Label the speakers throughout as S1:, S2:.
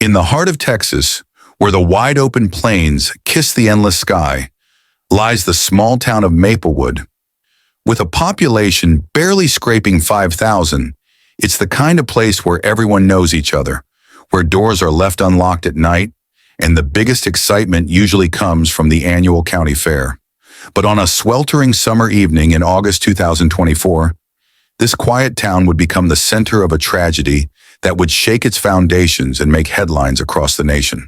S1: In the heart of Texas, where the wide-open plains kiss the endless sky, lies the small town of Maplewood. With a population barely scraping 5,000, it's the kind of place where everyone knows each other, where doors are left unlocked at night, and the biggest excitement usually comes from the annual county fair. But on a sweltering summer evening in August 2024, this quiet town would become the center of a tragedy that would shake its foundations and make headlines across the nation.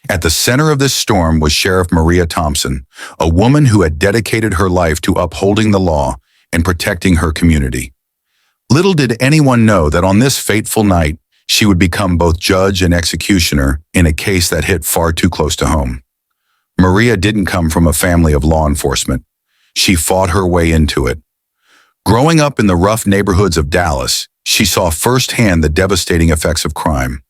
S1: At the center of this storm was Sheriff Maria Thompson, a woman who had dedicated her life to upholding the law and protecting her community. Little did anyone know that on this fateful night, she would become both judge and executioner in a case that hit far too close to home. Maria didn't come from a family of law enforcement. She fought her way into it. Growing up in the rough neighborhoods of Dallas, she saw firsthand the devastating effects of crime.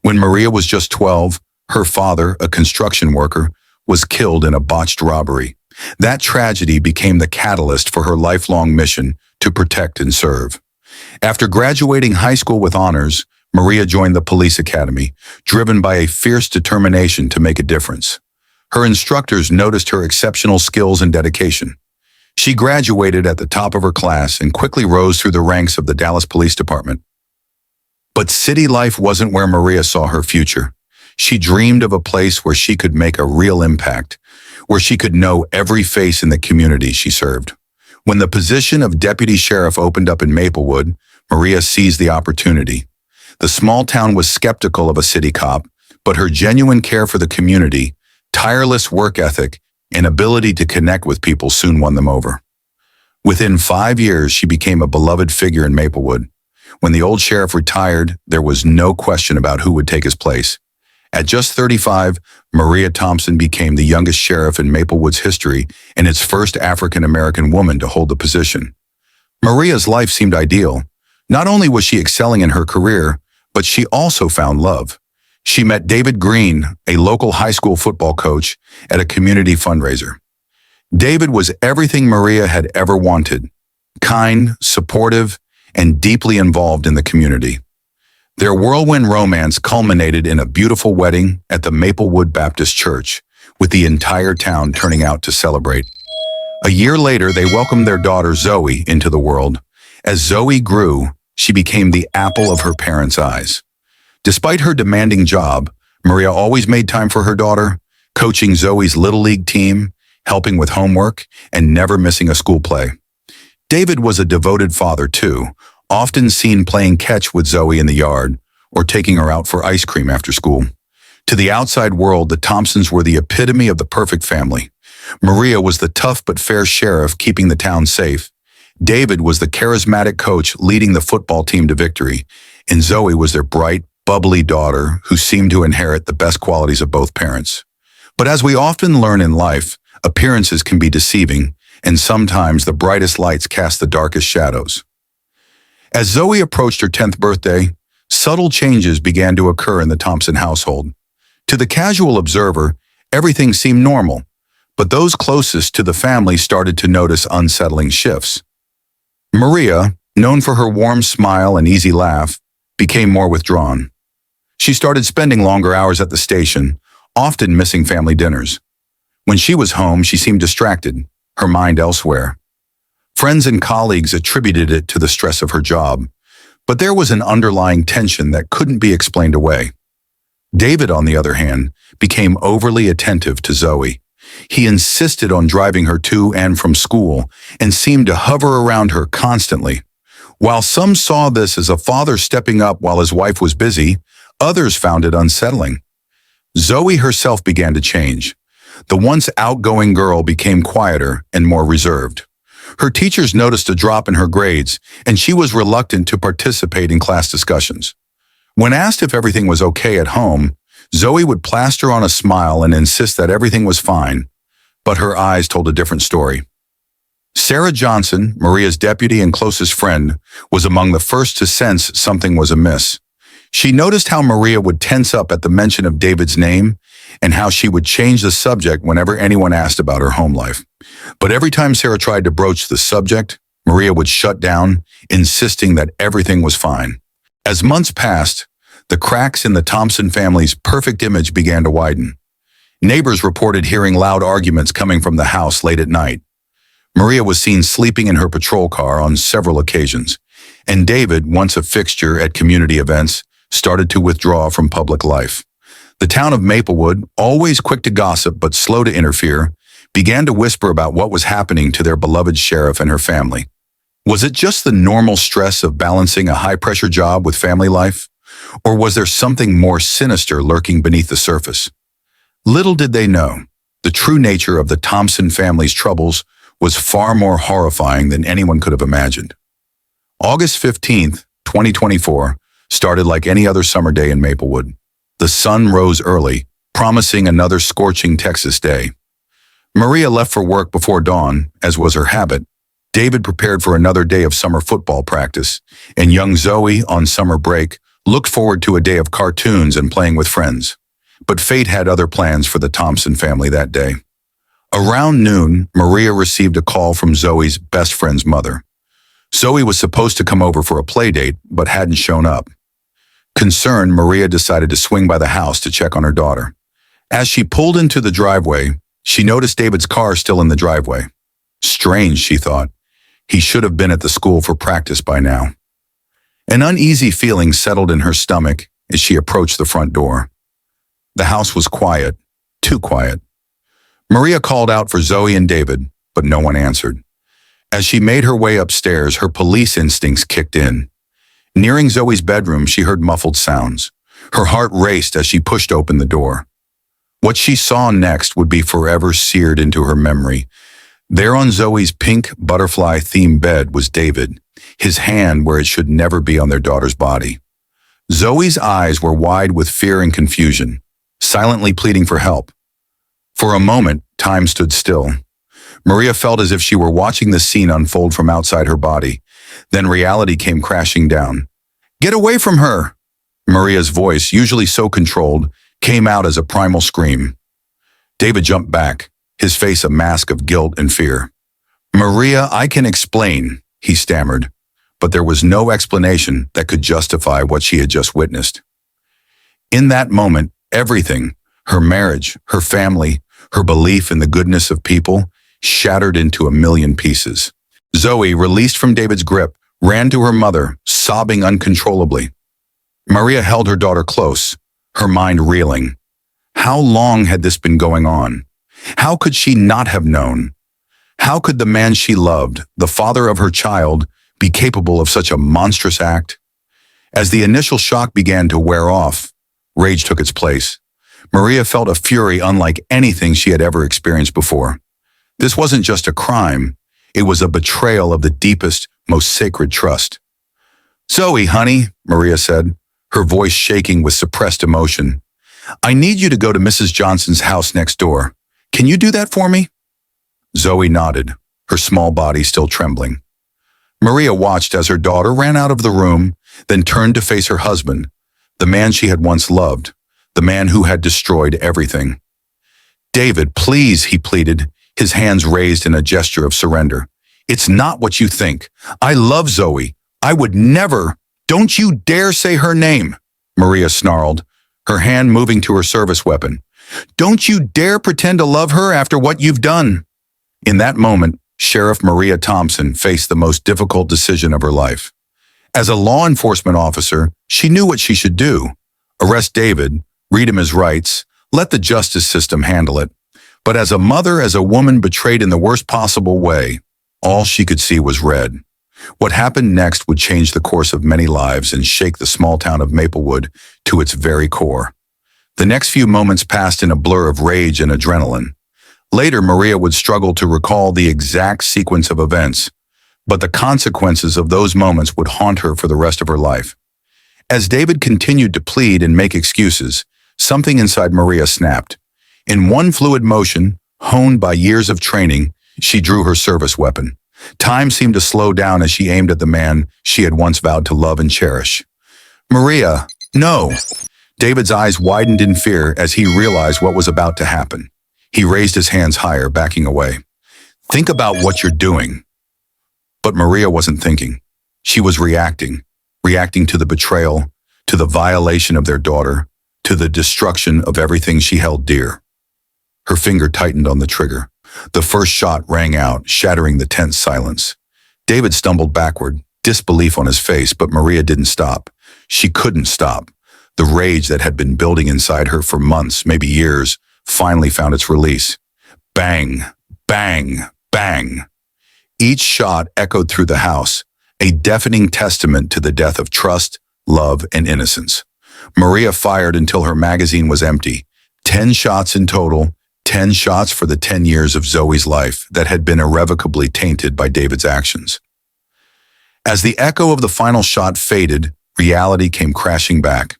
S1: When Maria was just 12, her father, a construction worker, was killed in a botched robbery. That tragedy became the catalyst for her lifelong mission to protect and serve. After graduating high school with honors, Maria joined the police academy, driven by a fierce determination to make a difference. Her instructors noticed her exceptional skills and dedication. She graduated at the top of her class and quickly rose through the ranks of the Dallas Police Department. But city life wasn't where Maria saw her future. She dreamed of a place where she could make a real impact, where she could know every face in the community she served. When the position of deputy sheriff opened up in Maplewood, Maria seized the opportunity. The small town was skeptical of a city cop, but her genuine care for the community, tireless work ethic, and ability to connect with people soon won them over. Within 5 years, she became a beloved figure in Maplewood. When the old sheriff retired, there was no question about who would take his place. At just 35, Maria Thompson became the youngest sheriff in Maplewood's history and its first African-American woman to hold the position. Maria's life seemed ideal. Not only was she excelling in her career, but she also found love. She met David Green, a local high school football coach, at a community fundraiser. David was everything Maria had ever wanted: kind, supportive, and deeply involved in the community. Their whirlwind romance culminated in a beautiful wedding at the Maplewood Baptist Church, with the entire town turning out to celebrate. A year later, they welcomed their daughter Zoe into the world. As Zoe grew, she became the apple of her parents' eyes. Despite her demanding job, Maria always made time for her daughter, coaching Zoe's Little League team, helping with homework, and never missing a school play. David was a devoted father too, often seen playing catch with Zoe in the yard or taking her out for ice cream after school. To the outside world, the Thompsons were the epitome of the perfect family. Maria was the tough but fair sheriff keeping the town safe. David was the charismatic coach leading the football team to victory, and Zoe was their bright, bubbly daughter who seemed to inherit the best qualities of both parents. But as we often learn in life, appearances can be deceiving, and sometimes the brightest lights cast the darkest shadows. As Zoe approached her 10th birthday, subtle changes began to occur in the Thompson household. To the casual observer, everything seemed normal, but those closest to the family started to notice unsettling shifts. Maria, known for her warm smile and easy laugh, became more withdrawn. She started spending longer hours at the station, often missing family dinners. When she was home, she seemed distracted, her mind elsewhere. Friends and colleagues attributed it to the stress of her job, but there was an underlying tension that couldn't be explained away. David, on the other hand, became overly attentive to Zoe. He insisted on driving her to and from school and seemed to hover around her constantly. While some saw this as a father stepping up while his wife was busy, others found it unsettling. Zoe herself began to change. The once outgoing girl became quieter and more reserved. Her teachers noticed a drop in her grades, and she was reluctant to participate in class discussions. When asked if everything was okay at home, Zoe would plaster on a smile and insist that everything was fine, but her eyes told a different story. Sarah Johnson, Maria's deputy and closest friend, was among the first to sense something was amiss. She noticed how Maria would tense up at the mention of David's name and how she would change the subject whenever anyone asked about her home life. But every time Sarah tried to broach the subject, Maria would shut down, insisting that everything was fine. As months passed, The cracks in the Thompson family's perfect image began to widen. Neighbors reported hearing loud arguments coming from the house late at night. Maria was seen sleeping in her patrol car on several occasions, and David, once a fixture at community events, started to withdraw from public life. The town of Maplewood, always quick to gossip but slow to interfere, began to whisper about what was happening to their beloved sheriff and her family. Was it just the normal stress of balancing a high-pressure job with family life? Or was there something more sinister lurking beneath the surface? Little did they know, the true nature of the Thompson family's troubles was far more horrifying than anyone could have imagined. August 15th, 2024, started like any other summer day in Maplewood. The sun rose early, promising another scorching Texas day. Maria left for work before dawn, as was her habit. David prepared for another day of summer football practice, and young Zoe, on summer break, looked forward to a day of cartoons and playing with friends. But fate had other plans for the Thompson family that day. Around noon, Maria received a call from Zoe's best friend's mother. Zoe was supposed to come over for a play date, but hadn't shown up. Concerned, Maria decided to swing by the house to check on her daughter. As she pulled into the driveway, she noticed David's car still in the driveway. Strange, she thought. He should have been at the school for practice by now. An uneasy feeling settled in her stomach as she approached the front door. The house was quiet, too quiet. Maria called out for Zoe and David, but no one answered. As she made her way upstairs, her police instincts kicked in. Nearing Zoe's bedroom, she heard muffled sounds. Her heart raced as she pushed open the door. What she saw next would be forever seared into her memory. There on Zoe's pink butterfly-themed bed was David, his hand where it should never be on their daughter's body. Zoe's eyes were wide with fear and confusion, silently pleading for help. For a moment, time stood still. Maria felt as if she were watching the scene unfold from outside her body. Then reality came crashing down. "Get away from her!" Maria's voice, usually so controlled, came out as a primal scream. David jumped back, his face a mask of guilt and fear. "Maria, I can explain," he stammered, but there was no explanation that could justify what she had just witnessed. In that moment, everything, her marriage, her family, her belief in the goodness of people, shattered into a million pieces. Zoe, released from David's grip, ran to her mother, sobbing uncontrollably. Maria held her daughter close, her mind reeling. How long had this been going on? How could she not have known? How could the man she loved, the father of her child, be capable of such a monstrous act? As the initial shock began to wear off, rage took its place. Maria felt a fury unlike anything she had ever experienced before. This wasn't just a crime, it was a betrayal of the deepest, most sacred trust. "Zoe, honey," Maria said, her voice shaking with suppressed emotion. "I need you to go to Mrs. Johnson's house next door. Can you do that for me?" Zoe nodded, her small body still trembling. Maria watched as her daughter ran out of the room, then turned to face her husband, the man she had once loved, the man who had destroyed everything. "David, please," he pleaded, his hands raised in a gesture of surrender. "It's not what you think. I love Zoe. I would never—" "Don't you dare say her name," Maria snarled, her hand moving to her service weapon. "Don't you dare pretend to love her after what you've done." In that moment, Sheriff Maria Thompson faced the most difficult decision of her life. As a law enforcement officer, she knew what she should do. Arrest David, read him his rights, let the justice system handle it. But as a mother, as a woman betrayed in the worst possible way, all she could see was red. What happened next would change the course of many lives and shake the small town of Maplewood to its very core. The next few moments passed in a blur of rage and adrenaline. Later, Maria would struggle to recall the exact sequence of events, but the consequences of those moments would haunt her for the rest of her life. As David continued to plead and make excuses, something inside Maria snapped. In one fluid motion, honed by years of training, she drew her service weapon. Time seemed to slow down as she aimed at the man she had once vowed to love and cherish. "Maria, no!" David's eyes widened in fear as he realized what was about to happen. He raised his hands higher, backing away. "Think about what you're doing." But Maria wasn't thinking. She was reacting to the betrayal, to the violation of their daughter, to the destruction of everything she held dear. Her finger tightened on the trigger. The first shot rang out, shattering the tense silence. David stumbled backward, disbelief on his face, but Maria didn't stop. She couldn't stop. The rage that had been building inside her for months, maybe years, finally found its release. Bang, bang, bang. Each shot echoed through the house, a deafening testament to the death of trust, love, and innocence. Maria fired until her magazine was empty. 10 shots in total, 10 shots for the 10 years of Zoe's life that had been irrevocably tainted by David's actions. As the echo of the final shot faded, reality came crashing back.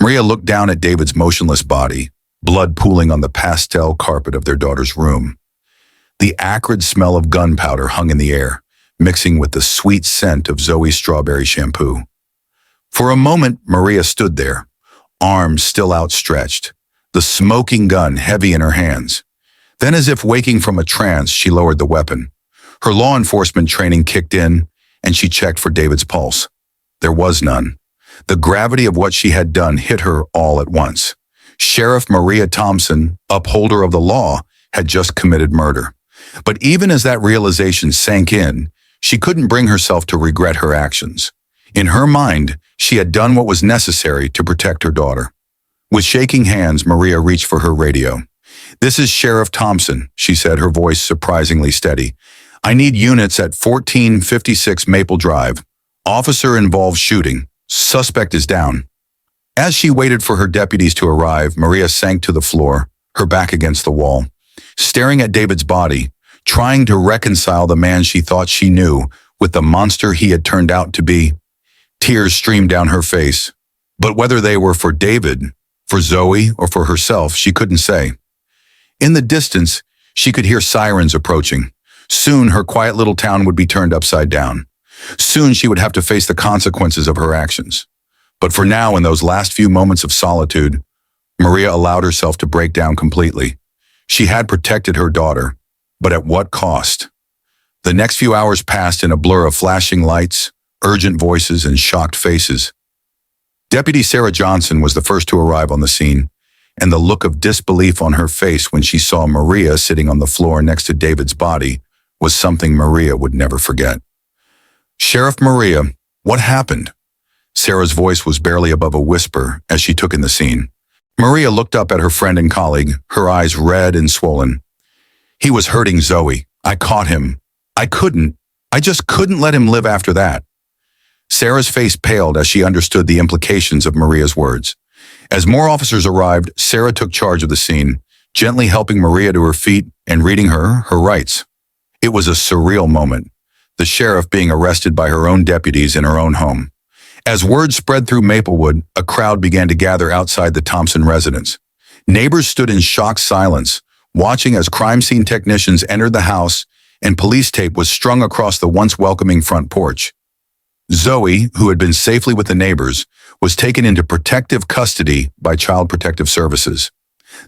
S1: Maria looked down at David's motionless body, blood pooling on the pastel carpet of their daughter's room. The acrid smell of gunpowder hung in the air, mixing with the sweet scent of Zoe's strawberry shampoo. For a moment, Maria stood there, arms still outstretched, the smoking gun heavy in her hands. Then, as if waking from a trance, she lowered the weapon. Her law enforcement training kicked in, and she checked for David's pulse. There was none. The gravity of what she had done hit her all at once. Sheriff Maria Thompson, upholder of the law, had just committed murder. But even as that realization sank in, she couldn't bring herself to regret her actions. In her mind, she had done what was necessary to protect her daughter. With shaking hands, Maria reached for her radio. "This is Sheriff Thompson," she said, her voice surprisingly steady. "I need units at 1456 Maple Drive. Officer involved shooting. Suspect is down." As she waited for her deputies to arrive, Maria sank to the floor, her back against the wall, staring at David's body, trying to reconcile the man she thought she knew with the monster he had turned out to be. Tears streamed down her face, but whether they were for David, for Zoe, or for herself, she couldn't say. In the distance, she could hear sirens approaching. Soon her quiet little town would be turned upside down. Soon she would have to face the consequences of her actions. But for now, in those last few moments of solitude, Maria allowed herself to break down completely. She had protected her daughter, but at what cost? The next few hours passed in a blur of flashing lights, urgent voices, and shocked faces. Deputy Sarah Johnson was the first to arrive on the scene, and the look of disbelief on her face when she saw Maria sitting on the floor next to David's body was something Maria would never forget. "Sheriff Maria, what happened?" Sarah's voice was barely above a whisper as she took in the scene. Maria looked up at her friend and colleague, her eyes red and swollen. "He was hurting Zoe. I caught him. I just couldn't let him live after that." Sarah's face paled as she understood the implications of Maria's words. As more officers arrived, Sarah took charge of the scene, gently helping Maria to her feet and reading her rights. It was a surreal moment, the sheriff being arrested by her own deputies in her own home. As word spread through Maplewood, a crowd began to gather outside the Thompson residence. Neighbors stood in shocked silence, watching as crime scene technicians entered the house and police tape was strung across the once welcoming front porch. Zoe, who had been safely with the neighbors, was taken into protective custody by Child Protective Services.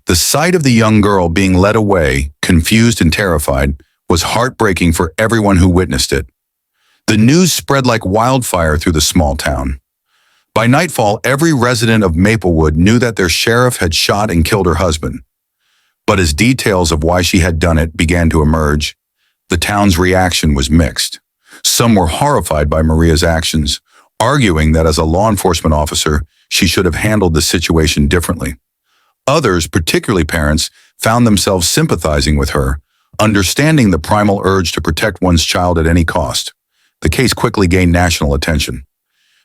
S1: The sight of the young girl being led away, confused and terrified, was heartbreaking for everyone who witnessed it. The news spread like wildfire through the small town. By nightfall, every resident of Maplewood knew that their sheriff had shot and killed her husband. But as details of why she had done it began to emerge, the town's reaction was mixed. Some were horrified by Maria's actions, arguing that as a law enforcement officer, she should have handled the situation differently. Others, particularly parents, found themselves sympathizing with her, understanding the primal urge to protect one's child at any cost. The case quickly gained national attention.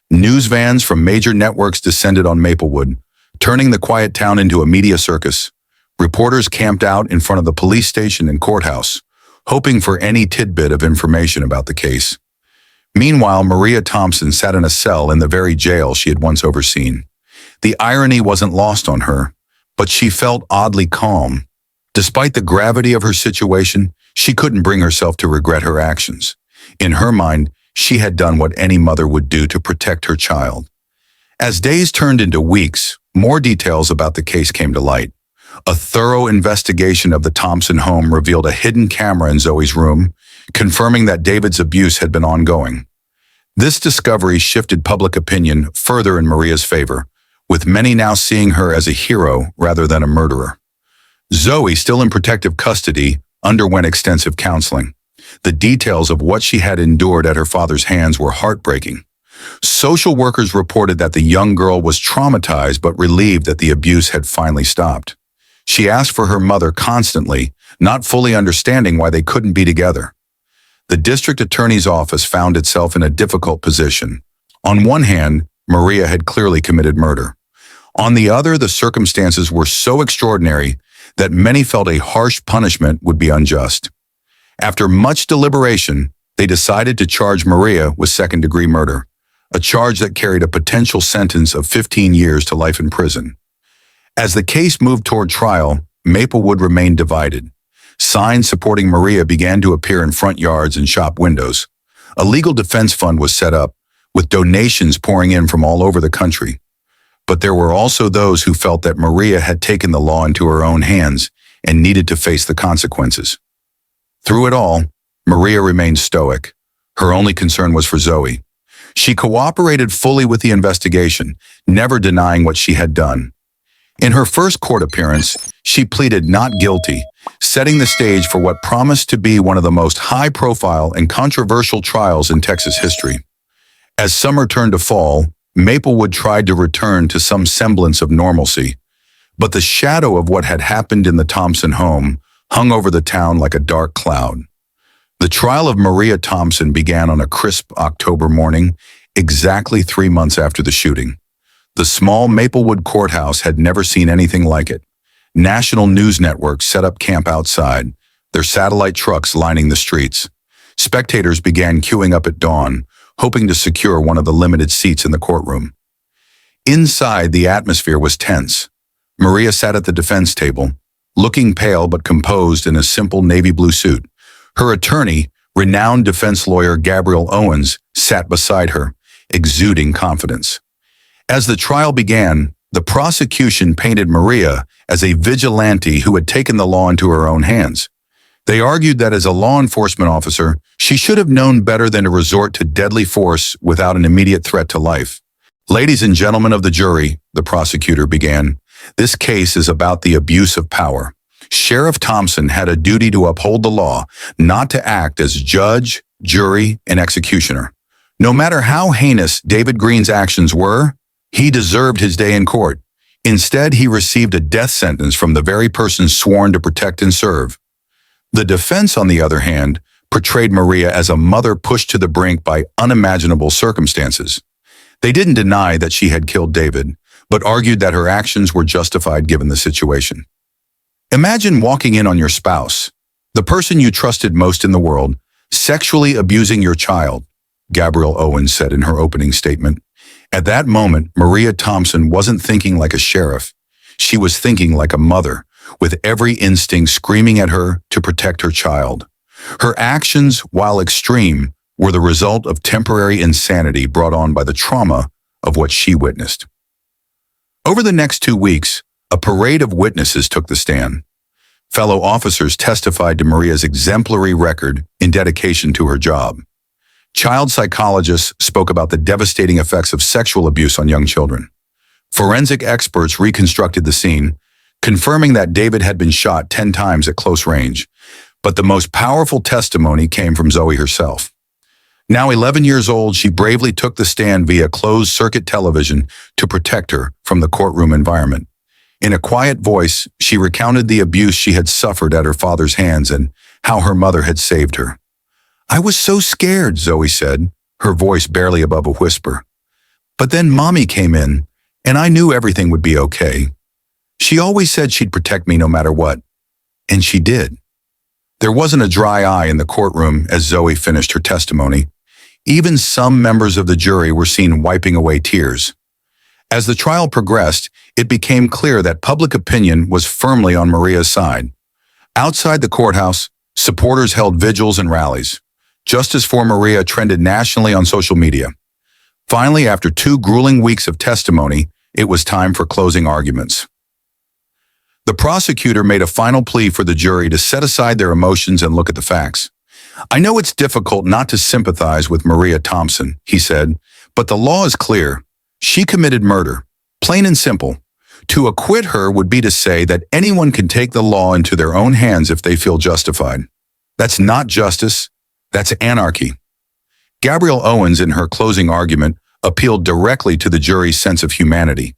S1: News vans from major networks descended on Maplewood, turning the quiet town into a media circus. Reporters camped out in front of the police station and courthouse, hoping for any tidbit of information about the case. Meanwhile, Maria Thompson sat in a cell in the very jail she had once overseen. The irony wasn't lost on her, but she felt oddly calm. Despite the gravity of her situation, she couldn't bring herself to regret her actions. In her mind, she had done what any mother would do to protect her child. As days turned into weeks, more details about the case came to light. A thorough investigation of the Thompson home revealed a hidden camera in Zoe's room, confirming that David's abuse had been ongoing. This discovery shifted public opinion further in Maria's favor, with many now seeing her as a hero rather than a murderer. Zoe, still in protective custody, underwent extensive counseling. The details of what she had endured at her father's hands were heartbreaking. Social workers reported that the young girl was traumatized but relieved that the abuse had finally stopped. She asked for her mother constantly, not fully understanding why they couldn't be together. The district attorney's office found itself in a difficult position. On one hand, Maria had clearly committed murder. On the other, the circumstances were so extraordinary that many felt a harsh punishment would be unjust. After much deliberation, they decided to charge Maria with second-degree murder, a charge that carried a potential sentence of 15 years to life in prison. As the case moved toward trial, Maplewood remained divided. Signs supporting Maria began to appear in front yards and shop windows. A legal defense fund was set up, with donations pouring in from all over the country. But there were also those who felt that Maria had taken the law into her own hands and needed to face the consequences. Through it all, Maria remained stoic. Her only concern was for Zoe. She cooperated fully with the investigation, never denying what she had done. In her first court appearance, she pleaded not guilty, setting the stage for what promised to be one of the most high-profile and controversial trials in Texas history. As summer turned to fall, Maplewood tried to return to some semblance of normalcy, but the shadow of what had happened in the Thompson home hung over the town like a dark cloud. The trial of Maria Thompson began on a crisp October morning, exactly 3 months after the shooting. The small Maplewood courthouse had never seen anything like it. National news networks set up camp outside, their satellite trucks lining the streets. Spectators began queuing up at dawn, hoping to secure one of the limited seats in the courtroom. Inside, the atmosphere was tense. Maria sat at the defense table, looking pale but composed in a simple navy blue suit. Her attorney, renowned defense lawyer Gabriel Owens, sat beside her, exuding confidence. As the trial began, the prosecution painted Maria as a vigilante who had taken the law into her own hands. They argued that as a law enforcement officer, she should have known better than to resort to deadly force without an immediate threat to life. "Ladies and gentlemen of the jury," the prosecutor began, "this case is about the abuse of power. Sheriff Thompson had a duty to uphold the law, not to act as judge, jury, and executioner. No matter how heinous David Green's actions were, he deserved his day in court. Instead, he received a death sentence from the very person sworn to protect and serve." The defense, on the other hand, portrayed Maria as a mother pushed to the brink by unimaginable circumstances. They didn't deny that she had killed David, but argued that her actions were justified given the situation. Imagine walking in on your spouse, the person you trusted most in the world, sexually abusing your child, Gabriel Owens said in her opening statement. At that moment, Maria Thompson wasn't thinking like a sheriff. She was thinking like a mother, with every instinct screaming at her to protect her child. Her actions, while extreme, were the result of temporary insanity brought on by the trauma of what she witnessed. Over the next 2 weeks, a parade of witnesses took the stand. Fellow officers testified to Maria's exemplary record in dedication to her job. Child psychologists spoke about the devastating effects of sexual abuse on young children. Forensic experts reconstructed the scene, confirming that David had been shot 10 times at close range. But the most powerful testimony came from Zoe herself. Now 11 years old, she bravely took the stand via closed-circuit television to protect her from the courtroom environment. In a quiet voice, she recounted the abuse she had suffered at her father's hands and how her mother had saved her. "I was so scared," Zoe said, her voice barely above a whisper. "But then Mommy came in, and I knew everything would be okay. She always said she'd protect me no matter what. And she did." There wasn't a dry eye in the courtroom as Zoe finished her testimony. Even some members of the jury were seen wiping away tears. As the trial progressed, it became clear that public opinion was firmly on Maria's side. Outside the courthouse, supporters held vigils and rallies. Justice for Maria trended nationally on social media. Finally, after 2 grueling weeks of testimony, it was time for closing arguments. The prosecutor made a final plea for the jury to set aside their emotions and look at the facts. "I know it's difficult not to sympathize with Maria Thompson," he said, "but the law is clear. She committed murder. Plain and simple. To acquit her would be to say that anyone can take the law into their own hands if they feel justified. That's not justice. That's anarchy." Gabrielle Owens, in her closing argument, appealed directly to the jury's sense of humanity.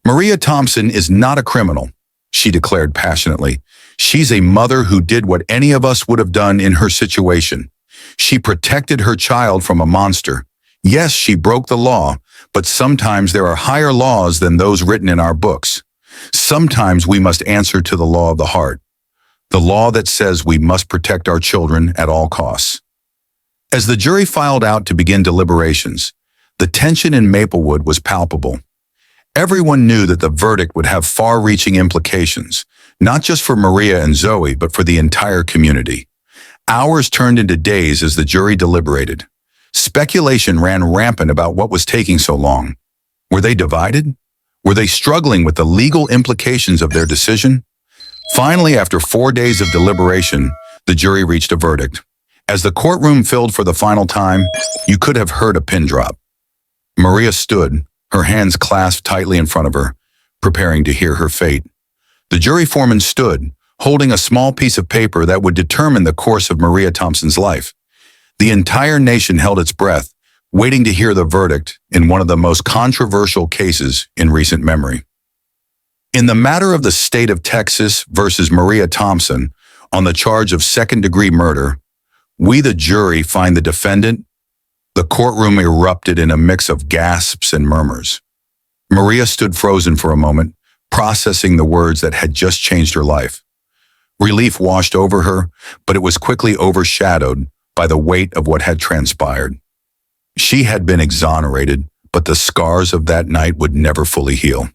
S1: "Maria Thompson is not a criminal," she declared passionately. "She's a mother who did what any of us would have done in her situation. She protected her child from a monster. Yes, she broke the law, but sometimes there are higher laws than those written in our books. Sometimes we must answer to the law of the heart, the law that says we must protect our children at all costs." As the jury filed out to begin deliberations, the tension in Maplewood was palpable. Everyone knew that the verdict would have far-reaching implications, not just for Maria and Zoe, but for the entire community. Hours turned into days as the jury deliberated. Speculation ran rampant about what was taking so long. Were they divided? Were they struggling with the legal implications of their decision? Finally, after 4 days of deliberation, the jury reached a verdict. As the courtroom filled for the final time, you could have heard a pin drop. Maria stood, her hands clasped tightly in front of her, preparing to hear her fate. The jury foreman stood, holding a small piece of paper that would determine the course of Maria Thompson's life. The entire nation held its breath, waiting to hear the verdict in one of the most controversial cases in recent memory. In the matter of the state of Texas versus Maria Thompson on the charge of second-degree murder, we, the jury, find the defendant. The courtroom erupted in a mix of gasps and murmurs. Maria stood frozen for a moment, processing the words that had just changed her life. Relief washed over her, but it was quickly overshadowed by the weight of what had transpired. She had been exonerated, but the scars of that night would never fully heal.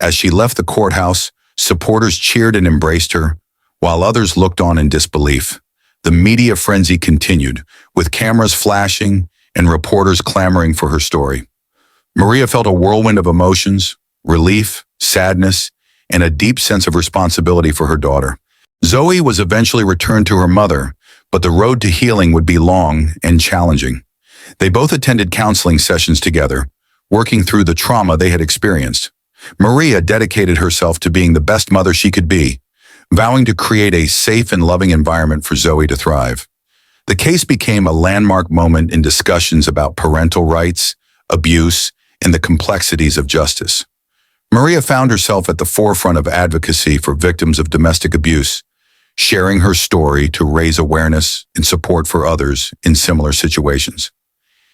S1: As she left the courthouse, supporters cheered and embraced her, while others looked on in disbelief. The media frenzy continued, with cameras flashing and reporters clamoring for her story. Maria felt a whirlwind of emotions, relief, sadness, and a deep sense of responsibility for her daughter. Zoe was eventually returned to her mother, but the road to healing would be long and challenging. They both attended counseling sessions together, working through the trauma they had experienced. Maria dedicated herself to being the best mother she could be, vowing to create a safe and loving environment for Zoe to thrive. The case became a landmark moment in discussions about parental rights, abuse, and the complexities of justice. Maria found herself at the forefront of advocacy for victims of domestic abuse, sharing her story to raise awareness and support for others in similar situations.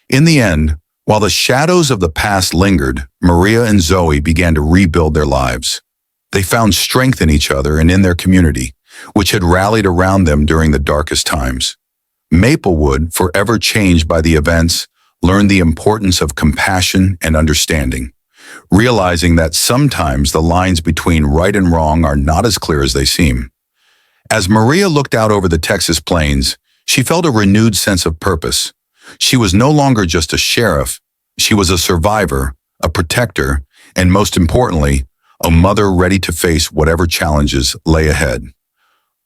S1: In the end, while the shadows of the past lingered, Maria and Zoe began to rebuild their lives. They found strength in each other and in their community, which had rallied around them during the darkest times. Maplewood, forever changed by the events, learned the importance of compassion and understanding, realizing that sometimes the lines between right and wrong are not as clear as they seem. As Maria looked out over the Texas plains, she felt a renewed sense of purpose. She was no longer just a sheriff. She was a survivor, a protector, and most importantly, a mother ready to face whatever challenges lay ahead.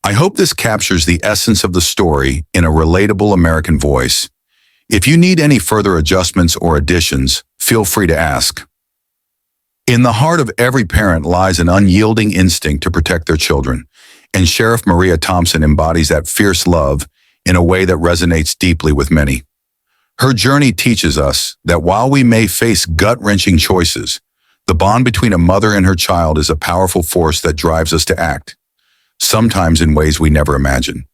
S1: I hope this captures the essence of the story in a relatable American voice. If you need any further adjustments or additions, feel free to ask. In the heart of every parent lies an unyielding instinct to protect their children, and Sheriff Maria Thompson embodies that fierce love in a way that resonates deeply with many. Her journey teaches us that while we may face gut-wrenching choices, the bond between a mother and her child is a powerful force that drives us to act, sometimes in ways we never imagined.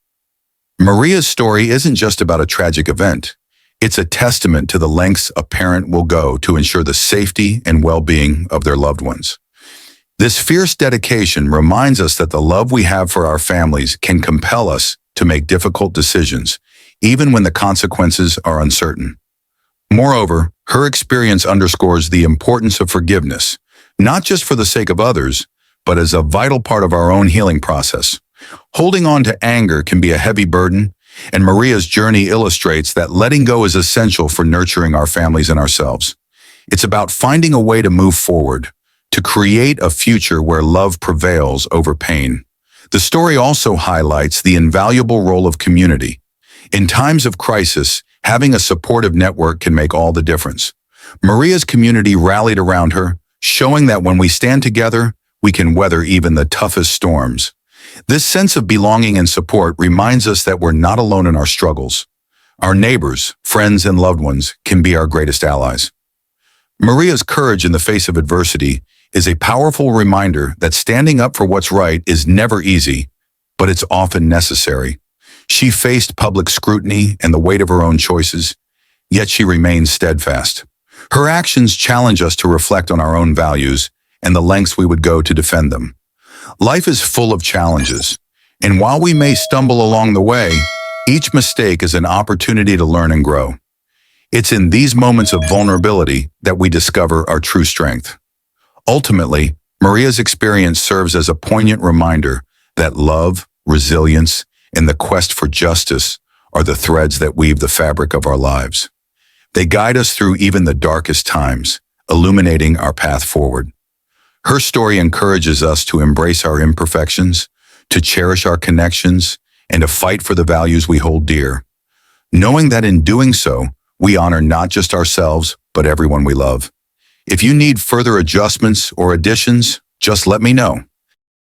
S1: Maria's story isn't just about a tragic event. It's a testament to the lengths a parent will go to ensure the safety and well-being of their loved ones. This fierce dedication reminds us that the love we have for our families can compel us to make difficult decisions, even when the consequences are uncertain. Moreover, her experience underscores the importance of forgiveness, not just for the sake of others, but as a vital part of our own healing process. Holding on to anger can be a heavy burden, and Maria's journey illustrates that letting go is essential for nurturing our families and ourselves. It's about finding a way to move forward, to create a future where love prevails over pain. The story also highlights the invaluable role of community. In times of crisis, having a supportive network can make all the difference. Maria's community rallied around her, showing that when we stand together, we can weather even the toughest storms. This sense of belonging and support reminds us that we're not alone in our struggles. Our neighbors, friends, and loved ones can be our greatest allies. Maria's courage in the face of adversity is a powerful reminder that standing up for what's right is never easy, but it's often necessary. She faced public scrutiny and the weight of her own choices, yet she remained steadfast. Her actions challenge us to reflect on our own values and the lengths we would go to defend them. Life is full of challenges, and while we may stumble along the way, each mistake is an opportunity to learn and grow. It's in these moments of vulnerability that we discover our true strength. Ultimately, Maria's experience serves as a poignant reminder that love, resilience, and the quest for justice are the threads that weave the fabric of our lives. They guide us through even the darkest times, illuminating our path forward. Her story encourages us to embrace our imperfections, to cherish our connections, and to fight for the values we hold dear, knowing that in doing so, we honor not just ourselves, but everyone we love. If you need further adjustments or additions, just let me know.